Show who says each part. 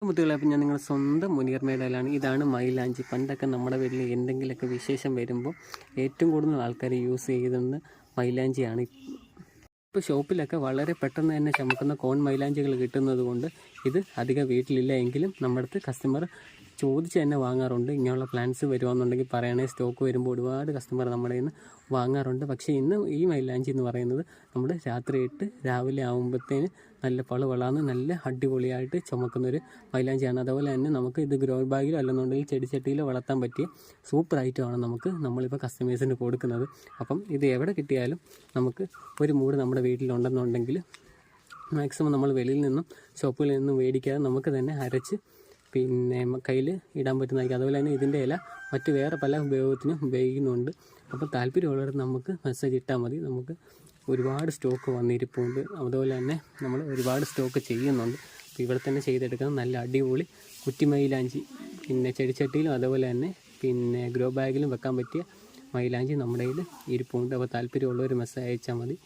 Speaker 1: മുത്തുകളെ, അപ്പം ഞാൻ നിങ്ങളുടെ സ്വന്തം മുനീർ മേഡയിലാണ്. ഇതാണ് മൈലാഞ്ചി. പണ്ടൊക്കെ നമ്മുടെ വീട്ടിൽ എന്തെങ്കിലുമൊക്കെ വിശേഷം വരുമ്പോൾ ഏറ്റവും കൂടുതൽ ആൾക്കാർ യൂസ് ചെയ്യുന്നത് മൈലാഞ്ചിയാണ്. ഇപ്പോൾ ഷോപ്പിലൊക്കെ വളരെ പെട്ടെന്ന് തന്നെ ചമക്കുന്ന കോൺ മൈലാഞ്ചികൾ കിട്ടുന്നത് കൊണ്ട് ഇത് അധികം വീട്ടിലില്ല. എങ്കിലും നമ്മുടെ അടുത്ത് കസ്റ്റമർ ചോദിച്ച് തന്നെ വാങ്ങാറുണ്ട്. ഇങ്ങനെയുള്ള പ്ലാൻസ് വരുവാണെന്നുണ്ടെങ്കിൽ പറയണേ, സ്റ്റോക്ക് വരുമ്പോൾ ഒരുപാട് കസ്റ്റമർ നമ്മുടെ കയ്യിൽ നിന്ന് വാങ്ങാറുണ്ട്. പക്ഷേ ഇന്ന് ഈ മൈലാഞ്ചി എന്ന് പറയുന്നത് നമ്മൾ രാത്രി ഇട്ട് രാവിലെ ആകുമ്പോഴത്തേന് നല്ല പളുവളാന്ന് നല്ല അടിപൊളിയായിട്ട് ചുമക്കുന്നൊരു മൈലാഞ്ചിയാണ്. അതുപോലെ തന്നെ നമുക്ക് ഇത് ഗ്രോ ബാഗിലോ അല്ലെന്നുണ്ടെങ്കിൽ ചെടിച്ചട്ടിയിലോ വളർത്താൻ പറ്റിയ സൂപ്പർ ഐറ്റമാണ് നമ്മളിപ്പോൾ കസ്റ്റമേഴ്സിന് കൊടുക്കുന്നത്. അപ്പം ഇത് എവിടെ കിട്ടിയാലും നമുക്ക് ഒരു മൂട് നമ്മുടെ വീട്ടിലുണ്ടെന്നുണ്ടെങ്കിൽ മാക്സിമം നമ്മൾ വെളിയിൽ നിന്നും ഷോപ്പുകളിൽ നിന്നും മേടിക്കാതെ നമുക്ക് തന്നെ അരച്ച് കയ്യിൽ ഇടാൻ പറ്റുന്നതായിരിക്കും. അതുപോലെ തന്നെ ഇതിൻ്റെ ഇല മറ്റ് വേറെ പല ഉപയോഗത്തിനും ഉപയോഗിക്കുന്നുണ്ട്. അപ്പോൾ താല്പര്യമുള്ളവർ നമുക്ക് മെസ്സേജ് ഇട്ടാൽ മതി. നമുക്ക് ഒരുപാട് സ്റ്റോക്ക് വന്നിരിപ്പുണ്ട്. അതുപോലെ തന്നെ നമ്മൾ ഒരുപാട് സ്റ്റോക്ക് ചെയ്യുന്നുണ്ട്. അപ്പോൾ ഇവിടെ തന്നെ ചെയ്തെടുക്കുന്ന നല്ല അടിപൊളി കുറ്റിമൈലാഞ്ചി, ചെടിച്ചട്ടിയിലും അതുപോലെ തന്നെ ഗ്രോ ബാഗിലും വെക്കാൻ പറ്റിയ മൈലാഞ്ചി നമ്മുടെ കയ്യിൽ ഇരിപ്പുണ്ട്. അപ്പോൾ താല്പര്യമുള്ളവർ മെസ്സേജ് അയച്ചാൽ മതി.